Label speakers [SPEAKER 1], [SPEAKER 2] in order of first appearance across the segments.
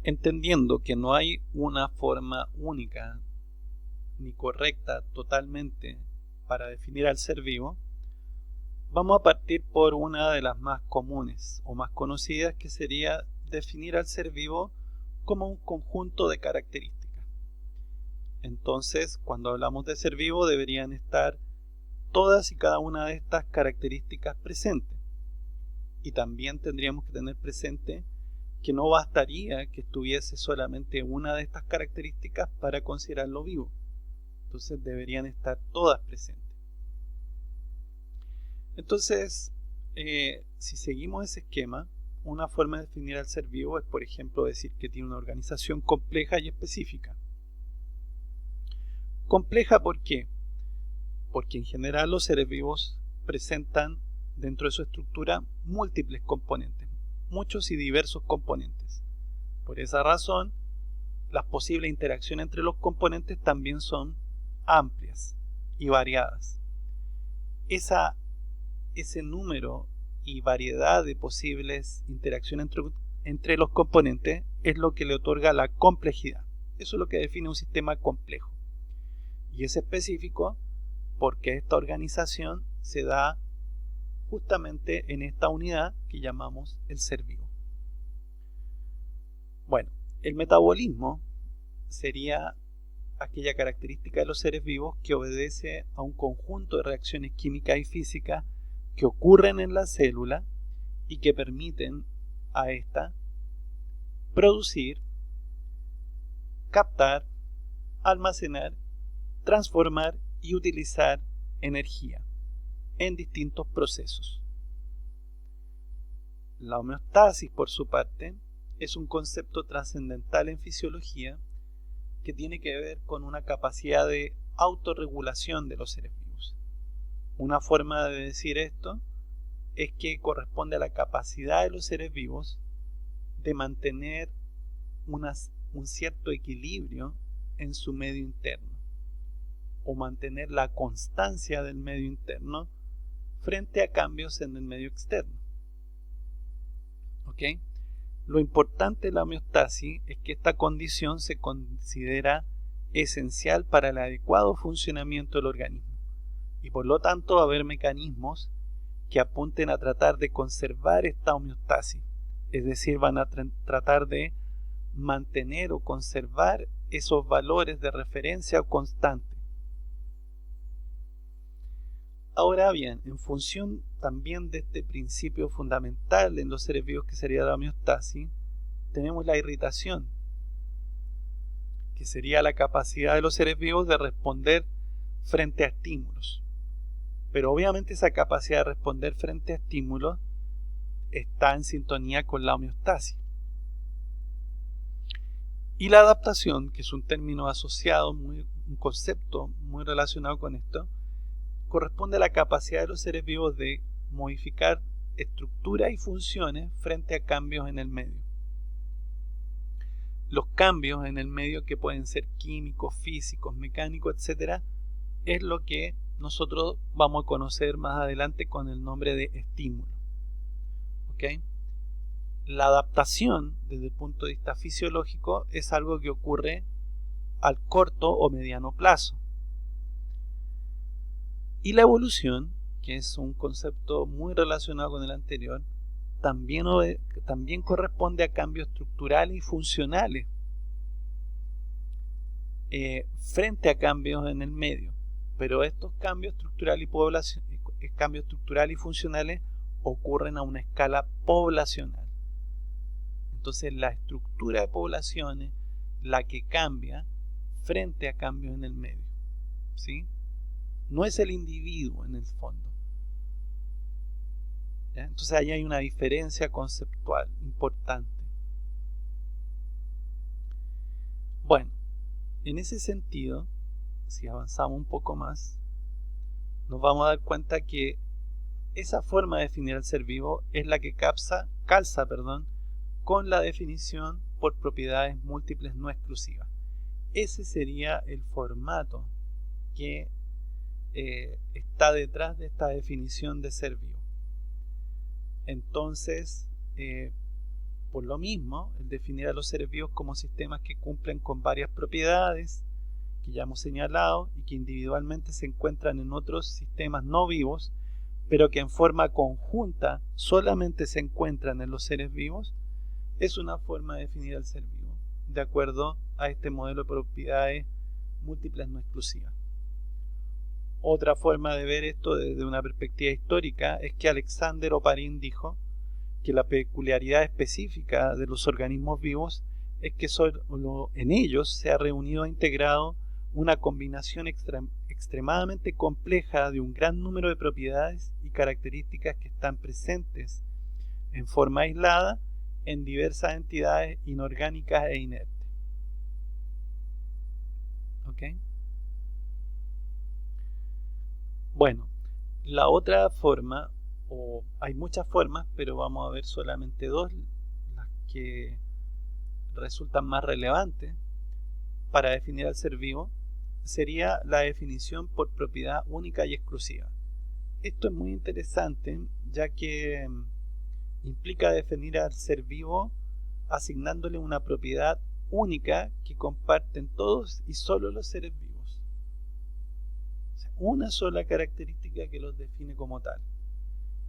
[SPEAKER 1] Entendiendo que no hay una forma única ni correcta totalmente para definir al ser vivo, vamos a partir por una de las más comunes o más conocidas, que sería definir al ser vivo como un conjunto de características. Entonces, cuando hablamos de ser vivo, deberían estar todas y cada una de estas características presentes. Y también tendríamos que tener presente que no bastaría que estuviese solamente una de estas características para considerarlo vivo. Entonces deberían estar todas presentes. Entonces, si seguimos ese esquema, una forma de definir al ser vivo es, por ejemplo, decir que tiene una organización compleja y específica. ¿Compleja por qué? Porque en general los seres vivos presentan dentro de su estructura múltiples componentes, muchos y diversos componentes. Por esa razón, las posibles interacciones entre los componentes también son amplias y variadas. Ese número y variedad de posibles interacciones entre los componentes es lo que le otorga la complejidad. Eso es lo que define un sistema complejo. Y es específico porque esta organización se da justamente en esta unidad que llamamos el ser vivo. Bueno, el metabolismo sería aquella característica de los seres vivos que obedece a un conjunto de reacciones químicas y físicas que ocurren en la célula y que permiten a esta producir, captar, almacenar, transformar y utilizar energía en distintos procesos. La homeostasis, por su parte, es un concepto trascendental en fisiología que tiene que ver con una capacidad de autorregulación de los seres vivos. Una forma de decir esto es que corresponde a la capacidad de los seres vivos de mantener un cierto equilibrio en su medio interno, o mantener la constancia del medio interno frente a cambios en el medio externo. ¿Ok? Lo importante de la homeostasis es que esta condición se considera esencial para el adecuado funcionamiento del organismo, y por lo tanto va a haber mecanismos que apunten a tratar de conservar esta homeostasis, es decir, van a tratar de mantener o conservar esos valores de referencia o constante. Ahora bien, en función también de este principio fundamental en los seres vivos, que sería la homeostasis, tenemos la irritación, que sería la capacidad de los seres vivos de responder frente a estímulos. Pero obviamente esa capacidad de responder frente a estímulos está en sintonía con la homeostasis. Y la adaptación, que es un término asociado, un concepto muy relacionado con esto, corresponde a la capacidad de los seres vivos de modificar estructuras y funciones frente a cambios en el medio. Los cambios en el medio, que pueden ser químicos, físicos, mecánicos, etc., es lo que nosotros vamos a conocer más adelante con el nombre de estímulo. ¿Ok? La adaptación, desde el punto de vista fisiológico, es algo que ocurre al corto o mediano plazo. Y la evolución, que es un concepto muy relacionado con el anterior, también corresponde a cambios estructurales y funcionales frente a cambios en el medio. Pero estos cambios estructurales y funcionales ocurren a una escala poblacional. Entonces la estructura de poblaciones la que cambia frente a cambios en el medio, ¿sí? No es el individuo en el fondo. ¿Ya? Entonces ahí hay una diferencia conceptual importante. Bueno, en ese sentido, si avanzamos un poco más, nos vamos a dar cuenta que esa forma de definir al ser vivo es la que calza con la definición por propiedades múltiples no exclusivas. Ese sería el formato que está detrás de esta definición de ser vivo. Entonces, Por lo mismo, el definir a los seres vivos como sistemas que cumplen con varias propiedades que ya hemos señalado y que individualmente se encuentran en otros sistemas no vivos, pero que en forma conjunta solamente se encuentran en los seres vivos, es una forma de definir al ser vivo, de acuerdo a este modelo de propiedades múltiples no exclusivas. Otra forma de ver esto desde una perspectiva histórica es que Alexander Oparin dijo que la peculiaridad específica de los organismos vivos es que solo en ellos se ha reunido e integrado una combinación extremadamente compleja de un gran número de propiedades y características que están presentes en forma aislada en diversas entidades inorgánicas e inertes. ¿Ok? Bueno, la otra forma, o hay muchas formas, pero vamos a ver solamente dos, las que resultan más relevantes para definir al ser vivo, sería la definición por propiedad única y exclusiva. Esto es muy interesante, ya que implica definir al ser vivo asignándole una propiedad única que comparten todos y solo los seres vivos. O sea, una sola característica que los define como tal.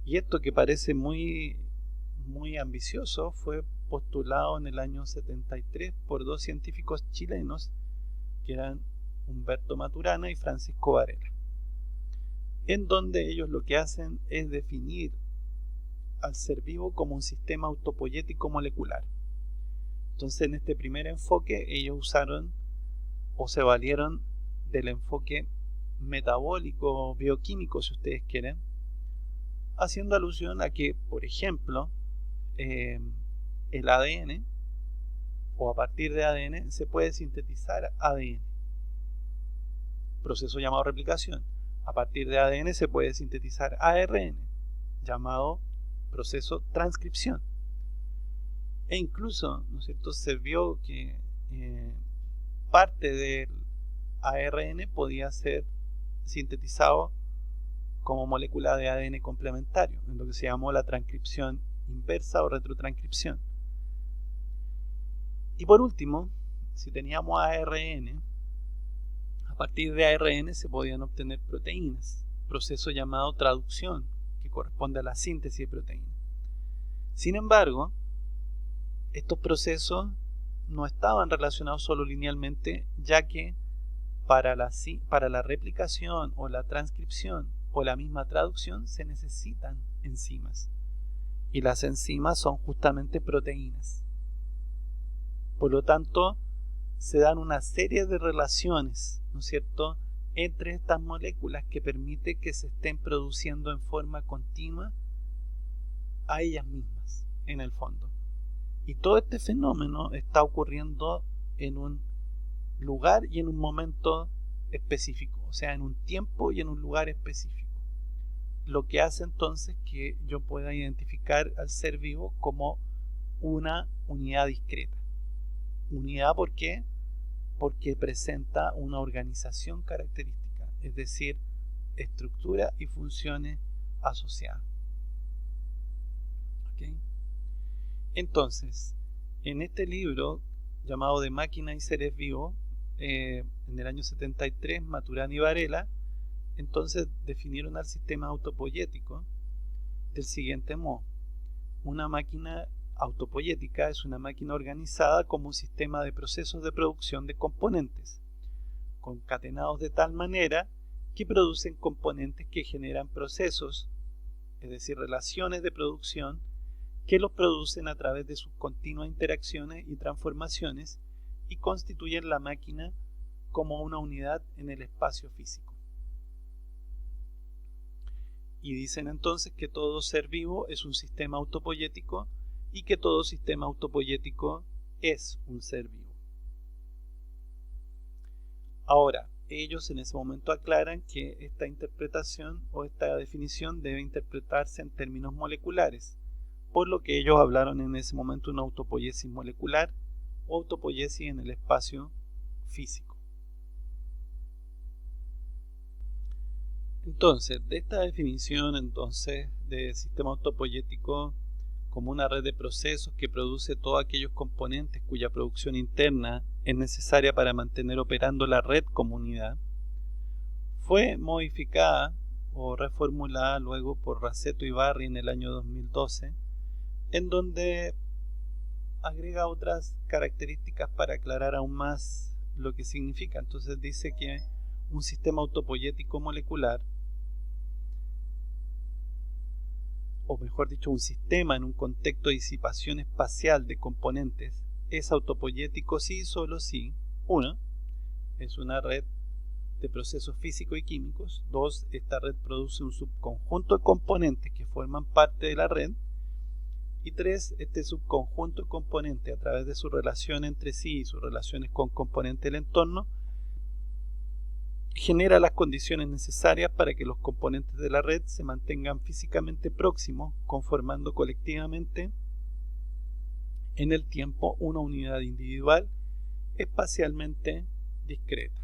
[SPEAKER 1] Y esto, que parece muy ambicioso, fue postulado en el año 73 por dos científicos chilenos que eran Humberto Maturana y Francisco Varela, en donde ellos lo que hacen es definir al ser vivo como un sistema autopoyético molecular. Entonces, en este primer enfoque ellos usaron o se valieron del enfoque metabólico bioquímico, si ustedes quieren, haciendo alusión a que, por ejemplo, el ADN, o a partir de ADN se puede sintetizar ADN, proceso llamado replicación. A partir de ADN se puede sintetizar ARN, llamado proceso transcripción. E incluso, ¿no es cierto?, se vio que parte del ARN podía ser sintetizado como molécula de ADN complementario, en lo que se llamó la transcripción inversa o retrotranscripción. Y por último, si teníamos ARN, a partir de ARN se podían obtener proteínas, proceso llamado traducción, que corresponde a la síntesis de proteínas. Sin embargo, estos procesos no estaban relacionados solo linealmente, ya que para la replicación o la transcripción o la misma traducción se necesitan enzimas. Y las enzimas son justamente proteínas. Por lo tanto, se dan una serie de relaciones, ¿no es cierto?, entre estas moléculas que permite que se estén produciendo en forma continua a ellas mismas, en el fondo. Y todo este fenómeno está ocurriendo en un lugar y en un momento específico, o sea, en un tiempo y en un lugar específico. Lo que hace entonces que yo pueda identificar al ser vivo como una unidad discreta. Unidad, ¿por qué? Porque presenta una organización característica, es decir, estructura y funciones asociadas. ¿Okay? Entonces, en este libro llamado De Máquina y Seres Vivos, en el año 73, Maturana y Varela entonces definieron al sistema autopoyético del siguiente modo. Una máquina autopoyética es una máquina organizada como un sistema de procesos de producción de componentes, concatenados de tal manera que producen componentes que generan procesos, es decir, relaciones de producción, que los producen a través de sus continuas interacciones y transformaciones y constituyen la máquina como una unidad en el espacio físico. Y dicen entonces que todo ser vivo es un sistema autopoyético y que todo sistema autopoyético es un ser vivo. Ahora, ellos en ese momento aclaran que esta interpretación o esta definición debe interpretarse en términos moleculares, por lo que ellos hablaron en ese momento de una autopoiesis molecular o autopoiesis en el espacio físico. Entonces, de esta definición entonces de sistema autopoyético como una red de procesos que produce todos aquellos componentes cuya producción interna es necesaria para mantener operando la red como unidad, fue modificada o reformulada luego por Raceto y Barry en el año 2012, en donde agrega otras características para aclarar aún más lo que significa. Entonces dice que un sistema autopoyético molecular, o mejor dicho, un sistema en un contexto de disipación espacial de componentes, es autopoyético si y solo si, 1. Es una red de procesos físicos y químicos. 2. Esta red produce un subconjunto de componentes que forman parte de la red. Y 3. Este subconjunto de componentes, a través de su relación entre sí y sus relaciones con componentes del entorno, genera las condiciones necesarias para que los componentes de la red se mantengan físicamente próximos, conformando colectivamente en el tiempo una unidad individual espacialmente discreta.